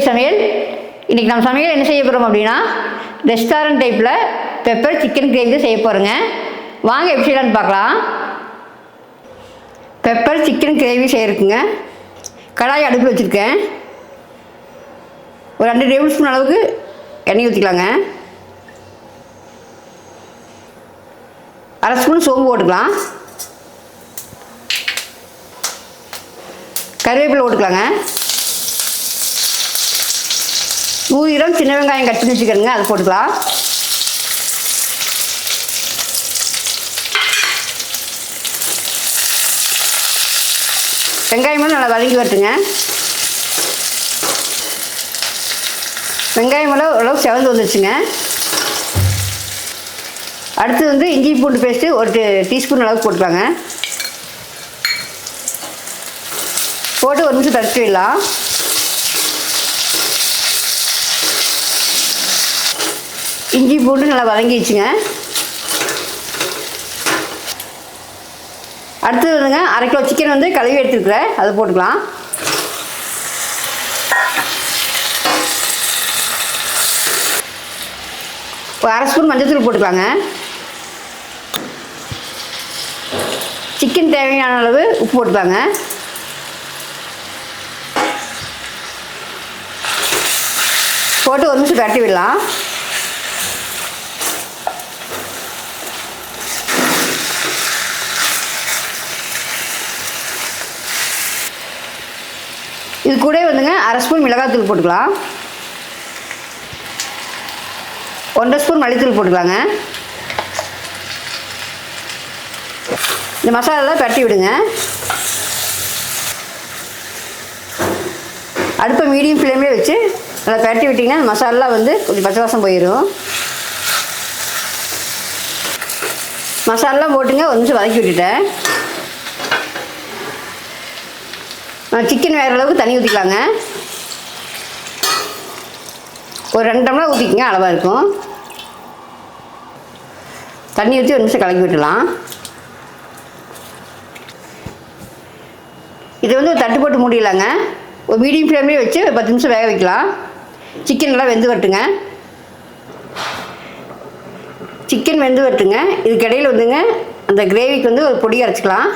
சமையல். இன்றைக்கி நம்ம சமையல் என்ன செய்ய போகிறோம் அப்படின்னா, ரெஸ்டாரண்ட் டைப்பில் பெப்பர் சிக்கன் கிரேவி தான் செய்ய போகிறோங்க. வாங்க எப்படி செய்யலான்னு பார்க்கலாம். பெப்பர் சிக்கன் கிரேவி செய்யறதுக்குங்க கடாய் அடுப்பில் வச்சுருக்கேன். ஒரு 2 டேபிள் ஸ்பூன் அளவுக்கு எண்ணெய் ஊற்றிக்கலாங்க. 1/2 ஸ்பூன் சோம்பு போட்டுக்கலாம். கருவேப்பிலை போட்டுக்கலாங்க. 100 கிராம் சின்ன வெங்காயம் கட் பண்ணி வச்சுக்கிறேங்க, அதை போட்டுக்கலாம். வெங்காயம் நல்லா வதங்கி வரட்டுங்க. வெங்காயம் ஓரளவு செவந்து வந்துடுச்சுங்க. அடுத்து வந்து இஞ்சி பூண்டு பேஸ்ட்டு 1 டீஸ்பூன் அளவுக்கு போட்டுக்கலாங்க. போட்டு 1 நிமிஷம் தடுத்து விடலாம். இஞ்சி பூண்டு நல்லா வதங்கிடுச்சுங்க. அடுத்து வந்துங்க 1/2 கிலோ சிக்கன் வந்து கழுவி எடுத்துருக்குறேன், அதை போட்டுக்கலாம். ஒரு 1/2 ஸ்பூன் மஞ்சள்தூள் போட்டுக்கலாங்க. சிக்கன் தேவையான அளவு உப்பு போட்டுக்கலாங்க. போட்டு 1 நிமிஷம் கட்டி விடலாம். இது கூட வந்துங்க 1/2 ஸ்பூன் மிளகாத்தூள் போட்டுக்கலாம். 1/2 ஸ்பூன் மல்லித்தூள் போட்டுக்கலாங்க. இந்த மசாலாலாம் பரட்டி விடுங்க. அடுப்பை மீடியம் ஃப்ளேம்லேயே வச்சு நல்லா பரட்டி விட்டிங்கன்னா அந்த மசாலா வந்து கொஞ்சம் பச்சை வாசம் போயிடும். மசாலாலாம் போட்டுங்க 1 நிமிஷம் வதக்கி விட்டுட்டேன். சிக்கன் வேறு அளவுக்கு தண்ணி ஊற்றிக்கலாங்க. ஒரு 2 டம்ளர் ஊற்றிக்கங்க, அளவாக இருக்கும். தண்ணி ஊற்றி 1 நிமிஷம் கலக்கி விட்டுலாம். இது வந்து ஒரு தட்டு போட்டு மூடிடலாங்க. ஒரு மீடியம் ஃப்ளேம்லேயே வச்சு 10 நிமிஷம் வேக வைக்கலாம். சிக்கன் நல்லா வெந்து வரட்டுங்க. சிக்கன் வெந்து வரட்டுங்க. இதுக்கு இடையில் வந்துங்க அந்த கிரேவிக்கு வந்து ஒரு பொடி அரைச்சிக்கலாம்.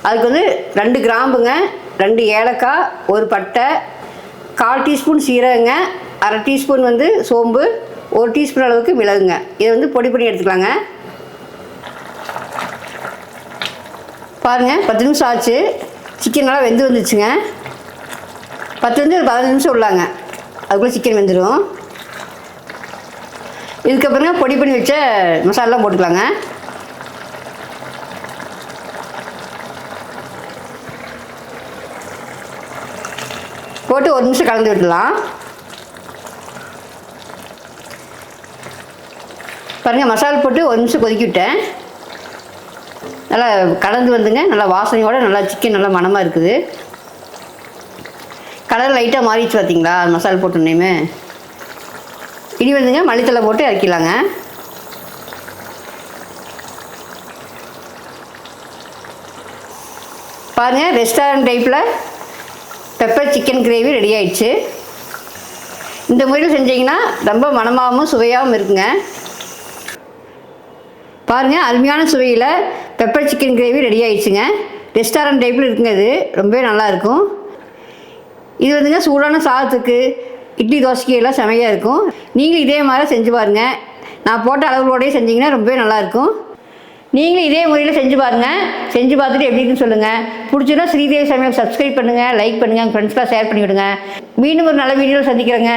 அதுக்கு வந்து 2 கிராம்புங்க, 2 ஏலக்காய், 1 பட்டை, 1/4 டீஸ்பூன் சீரகங்க, 1/2 டீஸ்பூன் வந்து சோம்பு, 1 டீஸ்பூன் அளவுக்கு மிளகுங்க. இதை வந்து பொடி பண்ணி எடுத்துக்கலாங்க. பாருங்கள், 10 நிமிஷம் ஆச்சு. சிக்கன் நல்லா வெந்து வந்துச்சுங்க. 10 ஒரு 15 நிமிஷம் உள்ளாங்க, அதுக்குள்ளே சிக்கன் வெந்துடும். இதுக்கப்புறம் பொடி பண்ணி வச்ச மசாலாலாம் போட்டுக்கலாங்க. போட்டு 1 நிமிஷம் கலந்து விடலாம். பாருங்கள், மசாலா போட்டு 1 நிமிஷம் கொதிக்கி விட்டேன். நல்லா கலந்து வந்துங்க, நல்லா வாசனையோடு நல்லா சிக்கன் நல்லா மணமாக இருக்குது. கலர் லைட்டாக மாறிடுச்சு பார்த்தீங்களா மசாலா போட்டோன்னே. இனி வந்துங்க மல்லித்தலை போட்டு இறக்கிடலாங்க. பாருங்கள், ரெஸ்டாரண்ட் டைப்பில் பெப்பர் சிக்கன் கிரேவி ரெடி ஆயிடுச்சு. இந்த முறையில் செஞ்சிங்கன்னா ரொம்ப மணமாகவும் சுவையாகவும் இருக்குங்க. பாருங்கள், அருமையான சுவையில் பெப்பர் சிக்கன் கிரேவி ரெடி ஆயிடுச்சுங்க. ரெஸ்டாரண்ட் டைப்பில் இருக்குங்க. இது ரொம்பவே நல்லாயிருக்கும். இது வந்துங்க சூடான சாதத்துக்கு, இட்லி தோசைக்கு எல்லாம் செமையாக இருக்கும். நீங்களும் இதே மாதிரி செஞ்சு பாருங்கள். நான் போட்ட அளவுகளோடய செஞ்சிங்கன்னா ரொம்பவே நல்லாயிருக்கும். நீங்களும் இதே முறையில் செஞ்சு பாருங்கள். செஞ்சு பார்த்துட்டு எப்படி இருக்குன்னு சொல்லுங்கள். பிடிச்சினா ஸ்ரீதேவி சமையல் சப்ஸ்கிரைப் பண்ணுங்கள், லைக் பண்ணுங்கள், உங்கள் ஃப்ரெண்ட்ஸ்லாம் ஷேர் பண்ணிவிடுங்க. மீண்டும் ஒரு நல்ல வீடியோவில் சந்திக்கிறேங்க.